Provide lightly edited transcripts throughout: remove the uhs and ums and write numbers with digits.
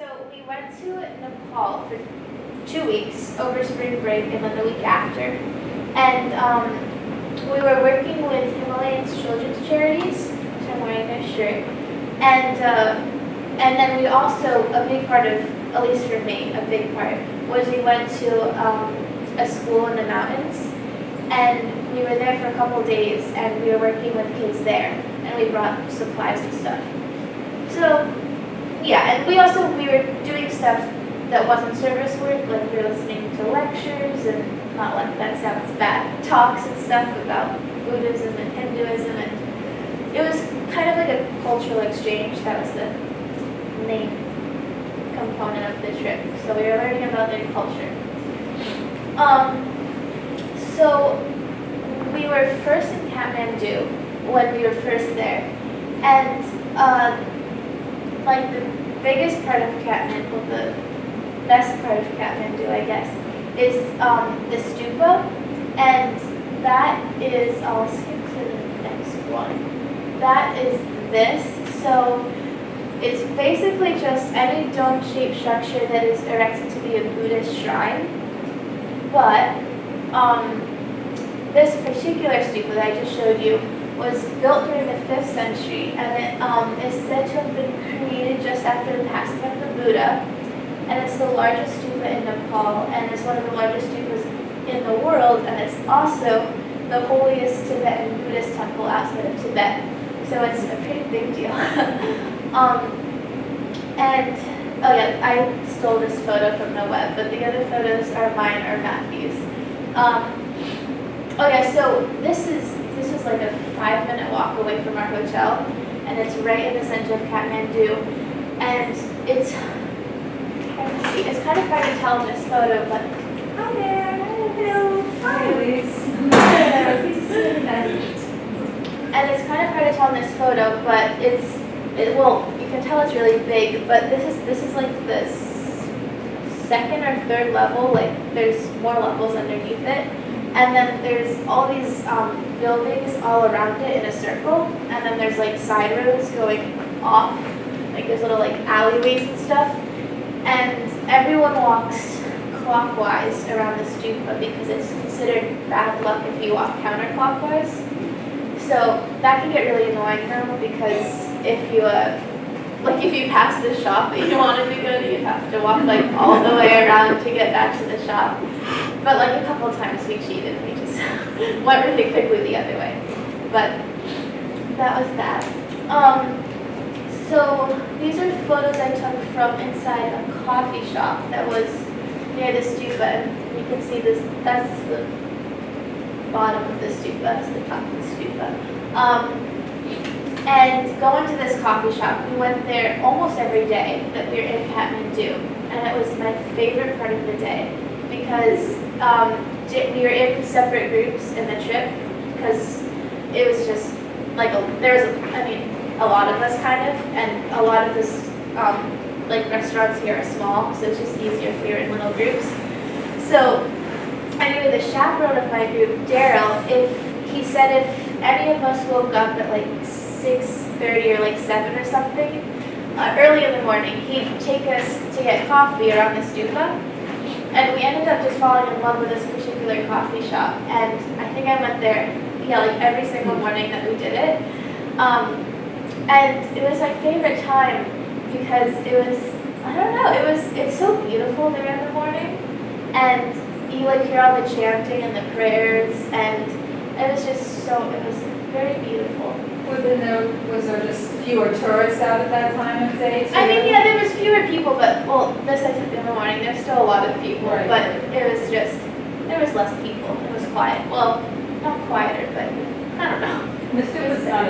So we went to Nepal for 2 weeks over spring break and then the week after. And we were working with Himalayan children's charities, which I'm wearing their shirt. And then we also, a big part of, at least for me, a big part, was we went to a school in the mountains. And we were there for a couple days and we were working with kids there. And we brought supplies and stuff. So, yeah, and we were doing stuff that wasn't service work, like we were listening to lectures and, not like that sounds bad, talks and stuff about Buddhism and Hinduism, and it was kind of like a cultural exchange. That was the main component of the trip. So we were learning about their culture. So we were first in Kathmandu when we were first there, and like the biggest part of Kathmandu, the best part of Kathmandu, I guess, is the stupa, and that is, I'll skip to the next one. That is this. So it's basically just any dome-shaped structure that is erected to be a Buddhist shrine. But this particular stupa that I just showed you was built during the 5th century, and it is said to have been created just after the passing of the Buddha. And it's the largest stupa in Nepal, and it's one of the largest stupas in the world, and it's also the holiest Tibetan Buddhist temple outside of Tibet. So it's a pretty big deal. And, oh yeah, I stole this photo from the web, but the other photos are mine or Matthew's. Oh yeah, so this is like a 5-minute walk away from our hotel, and it's right in the center of Kathmandu, and it's kind of hard to tell in this photo, but hi there, hello, hi Elise. And it's kind of hard to tell in this photo, but well, you can tell it's really big, but this is like the second or third level, like there's more levels underneath it. And then there's all these buildings all around it in a circle, and then there's like side roads going off, like there's little like alleyways and stuff. And everyone walks clockwise around the stupa because it's considered bad luck if you walk counterclockwise. So that can get really annoying though, because if you pass the shop that you wanted to go to, you have to walk like all the way around to get back to the shop. But like a couple of times we cheated, we just went really quickly the other way. But that was that. So these are photos I took from inside a coffee shop that was near the stupa, and you can see this, that's the bottom of the stupa, that's the top of the stupa. And going to this coffee shop, we went there almost every day that we were in Kathmandu, and it was my favorite part of the day because we were in separate groups in the trip because it was just like a lot of us kind of, and a lot of this like restaurants here are small, so it's just easier if you're in little groups. So anyway, the chaperone of my group, Daryl, he said if any of us woke up at like 6:30 or like 7 or something, early in the morning, he'd take us to get coffee around the stupa. And we ended up just falling in love with this particular coffee shop. And I think I went there, like every single morning that we did it. And it was my favorite time because it was, I don't know, it's so beautiful there in the morning. And you like hear all the chanting and the prayers, and it was very beautiful. Was there just fewer tourists out at that time of day too? I mean, yeah, there was fewer people, but, well, this I took in the morning, there's still a lot of people, right. But it was just, there was less people, it was quiet. Well, not quieter, but I don't know. The stupa is not a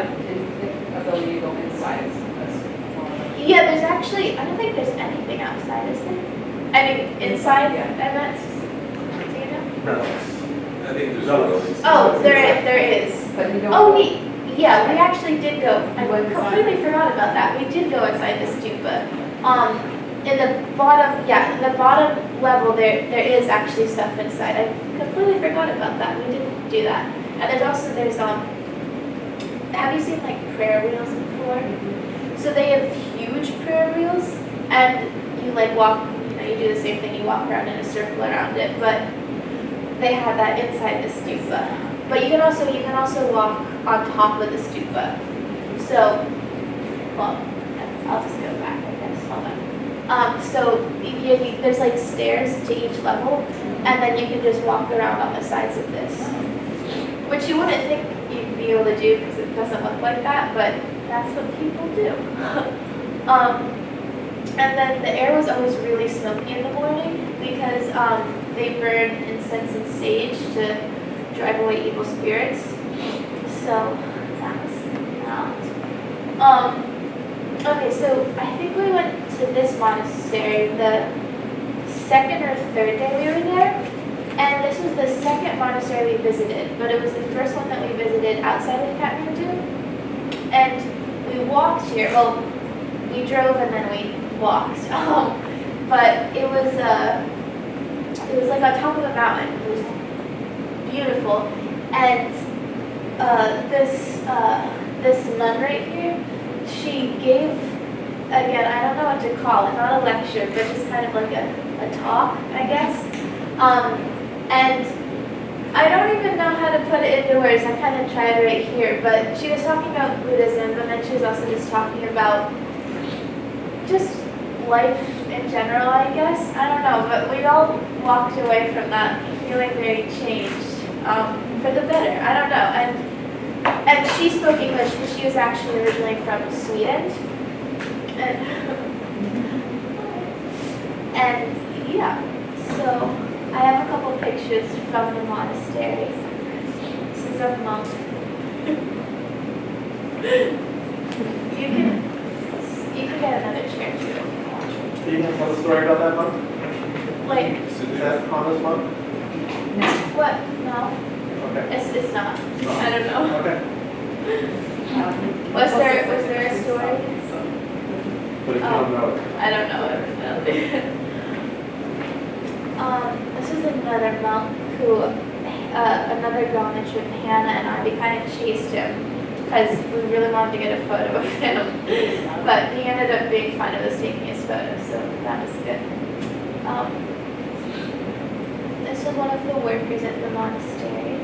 building you go inside. Yeah, there's actually, I don't think there's anything outside, is there? I mean, inside, yeah. I meant, do you know? No, I think there's no buildings. Oh, there is. But you don't. Oh, yeah, we actually did go. I completely forgot about that. We did go inside the stupa. In the bottom level, there is actually stuff inside. I completely forgot about that. We didn't do that. And there's have you seen like prayer wheels before? So they have huge prayer wheels, and you like walk, you do the same thing, you walk around in a circle around it, but they had that inside the stupa. But you can also walk on top of the stupa. So, well, I'll just go back, I guess. Hold on. So there's like stairs to each level, and then you can just walk around on the sides of this, which you wouldn't think you'd be able to do because it doesn't look like that, but that's what people do. And then the air was always really smoky in the morning because they burn incense and sage to drive away evil spirits. So that was that. Okay, so I think we went to this monastery the second or third day we were there, and this was the second monastery we visited, but it was the first one that we visited outside of Kathmandu. And we walked here. Well, we drove and then we walked. But it was like on top of a mountain. It was beautiful, and this nun right here, she gave, again, I don't know what to call it, not a lecture, but just kind of like a talk, I guess. And I don't even know how to put it into words. I kind of tried right here, but she was talking about Buddhism, but then she was also just talking about just life in general, I guess. I don't know, but we all walked away from that feeling very changed, for the better. I don't know. And she spoke English because she was actually originally from Sweden. And yeah, so I have a couple pictures from the monastery. This is a monk. You can get another chair too if you want. Are you going to tell a story about that monk? Like, Is that on this monk? what? No, Okay. it's not. I don't know. Okay. Was there a story? But if you don't know it. I don't know it. This is another monk who, another girl on the trip, Hannah and I, we kind of chased him because we really wanted to get a photo of him. But he ended up being fine of us taking his photo, so that was good. This is one of the workers at the monastery.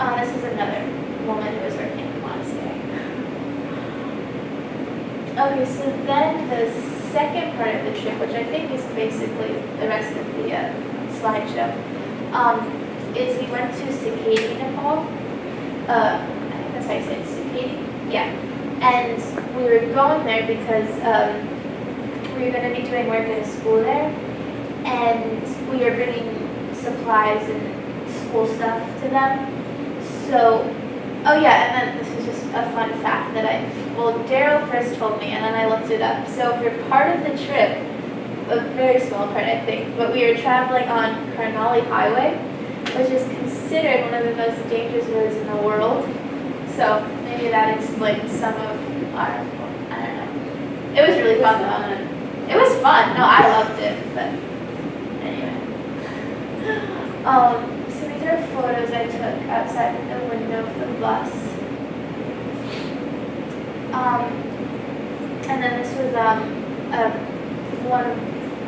This is another woman who was working at the monastery. Okay, so then the second part of the trip, which I think is basically the rest of the slideshow, is we went to Saketi, Nepal. I think that's how you say it, Saketi? Yeah. And we were going there because we were going to be doing work at a school there, and we were bringing supplies and school stuff to them. So, oh yeah, and then this is just a fun fact that Daryl first told me, and then I looked it up. So for part of the trip, a very small part I think, but we were traveling on Karnali Highway, which is considered one of the most dangerous roads in the world. So maybe that explains some of our, I don't know. It was really fun though. It was fun. No, I loved it, but anyway. So these are photos I took outside of the window of the bus. And then this was one of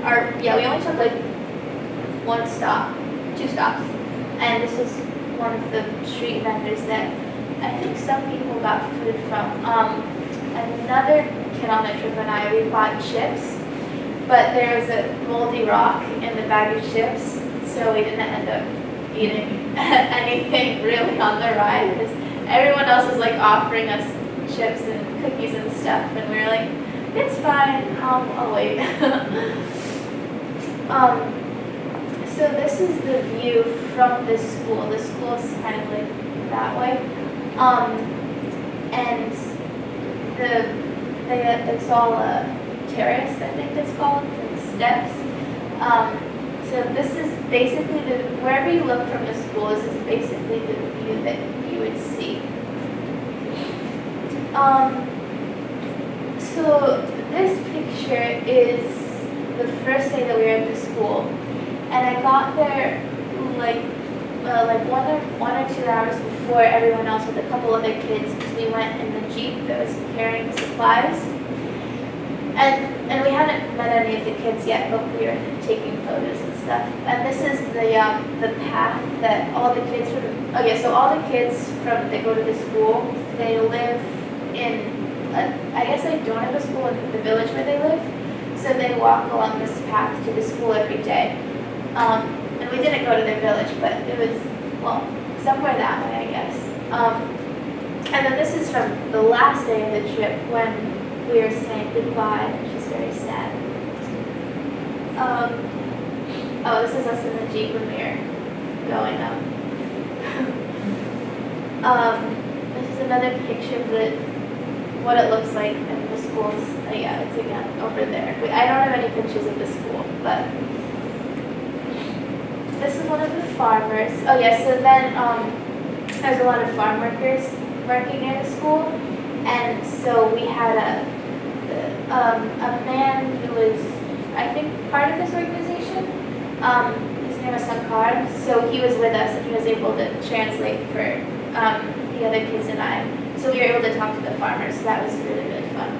our, yeah, we only took like two stops. And this was one of the street vendors that I think some people got food from. Another kid on the trip and I, we bought chips, but there was a moldy rock in the bag of chips, so we didn't end up eating anything really on the ride because everyone else was like offering us chips and cookies and stuff, and we were like, it's fine, I'll wait. So this is the view from the school. The school is kind of like that way. And it's all a terrace, I think it's called, and steps. So this is basically wherever you look from the school, this is basically the view that you would see. So this picture is the first day that we were at the school, and I got there like 1 or 2 hours before everyone else with a couple other kids because we went in the Jeep that was carrying supplies. And we hadn't met any of the kids yet, but we were taking photos and stuff. And this is the path that all the kids from, oh yeah, so all the kids from, that go to the school, they live in, I guess they don't have a school in the village where they live. So they walk along this path to the school every day. And we didn't go to their village, but it was, well, somewhere that way, I guess. And then this is from the last day of the trip when we were saying goodbye, which is very sad. Oh, this is us in the Jeep when we were going up. This is another picture of what it looks like in the schools. Oh, yeah, it's again over there. I don't have any pictures of the school, but this is one of the farmers. Oh yeah, so then there's a lot of farm workers working near the school, and so we had a man who was, I think, part of this organization. His name was Sankar, so he was with us and he was able to translate for the other kids and I. So we were able to talk to the farmers, so that was really, really fun.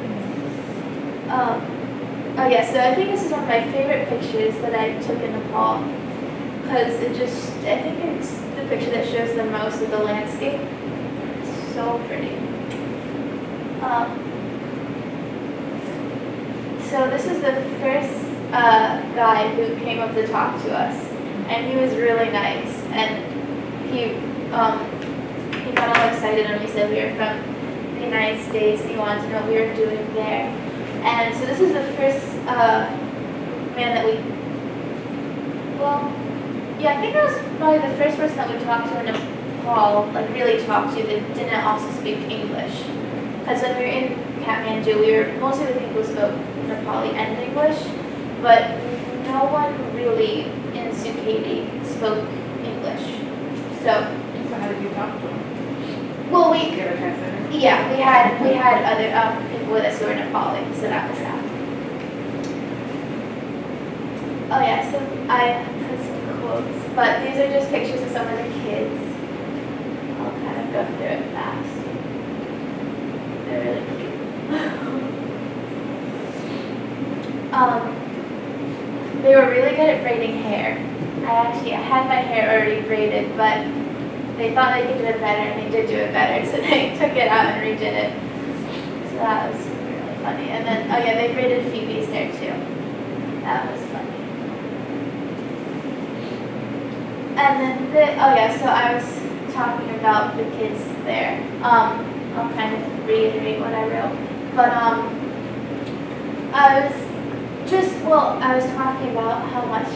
Oh yeah, so I think this is one of my favorite pictures that I took in Nepal, because it just, I think it's the picture that shows the most of the landscape. It's so pretty. So this is the first guy who came up to talk to us, and he was really nice, and he got all excited when we said we were from the United States and he wanted to know what we were doing there. And so this is the first man that we, well, yeah, I think that was probably the first person that we talked to in Nepal, like really talked to, that didn't also speak English. Because when we were in Kathmandu, mostly the people spoke Nepali and English, but no one really in Suketi spoke English. So how did you talk to them? well, Did you have a translator? yeah, we had other people with us who were Nepali, so that was that. Oh yeah, so I put some quotes, but these are just pictures of some of the kids. I'll kind of go through it fast. They're really cute. They were really good at braiding hair. I had my hair already braided, but they thought they could do it better, and they did do it better, so they took it out and redid it. So that was really funny. And then, oh yeah, they braided Phoebe's hair too. That was funny. And then, oh yeah, so I was talking about the kids there. I'll kind of reiterate what I wrote. But I was talking about how much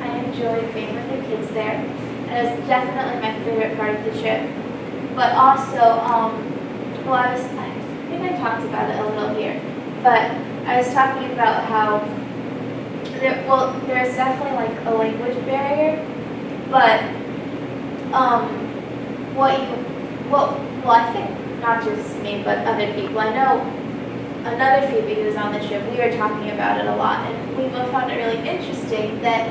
I enjoyed being with the kids there. And it was definitely my favorite part of the trip. But also, I think I talked about it a little here, but I was talking about how there's definitely like a language barrier, but I think not just me, but other people. I know another Phoebe who was on the trip, we were talking about it a lot, and we both found it really interesting that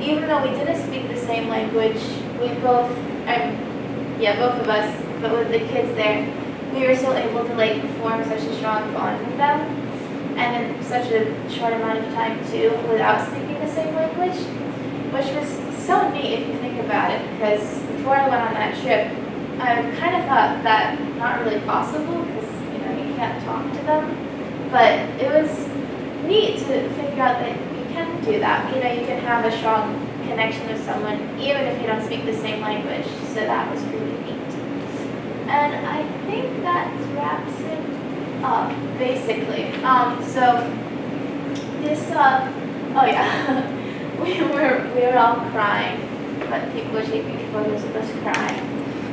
even though we didn't speak the same language, we both, both of us, but with the kids there, we were still able to like form such a strong bond with them, and in such a short amount of time too, without speaking the same language, which was so neat if you think about it, because before I went on that trip, I kind of thought that not really possible, because you can't talk to them, but it was neat to figure out that you can do that. You can have a strong connection with someone even if you don't speak the same language. So that was really neat. And I think that wraps it up basically. So this oh yeah, we were all crying, but people were taking photos of us crying.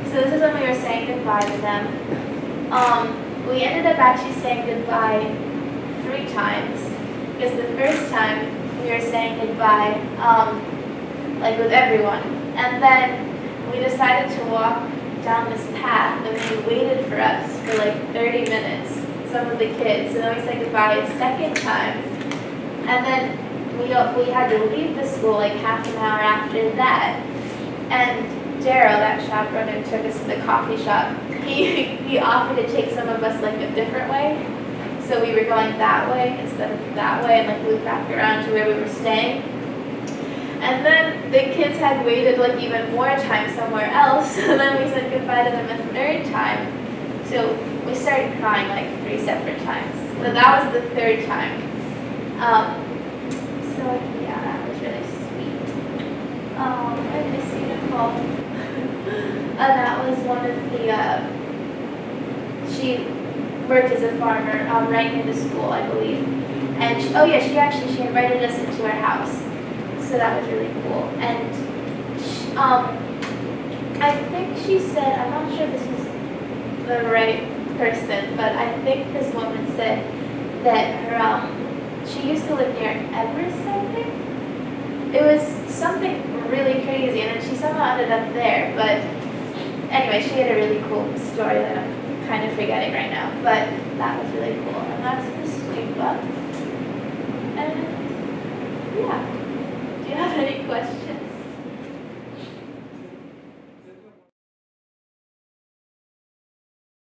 So this is when we were saying goodbye to them. We ended up actually saying goodbye 3 times, because the first time we were saying goodbye, like with everyone, and then we decided to walk down this path, and they waited for us for like 30 minutes, some of the kids, and then we said goodbye a second time, and then we had to leave the school like half an hour after that, and Daryl, that chaperone who took us to the coffee shop, he offered to take some of us like a different way. So we were going that way instead of that way and like loop back around to where we were staying. And then the kids had waited like even more time somewhere else. And then we said goodbye to them a third time. So we started crying like 3 separate times. But that was the third time. So yeah, that was really sweet. I miss you, Nicole. And that was one of the, she worked as a farmer right near the school, I believe. And she, oh yeah, she invited us into her house. So that was really cool. And she, I think she said, I'm not sure this is the right person, but I think this woman said that her, she used to live near Everest, I think. It was something really crazy, and then she somehow ended up there. But anyway, she had a really cool story that I'm kind of forgetting right now. But that was really cool, and that's the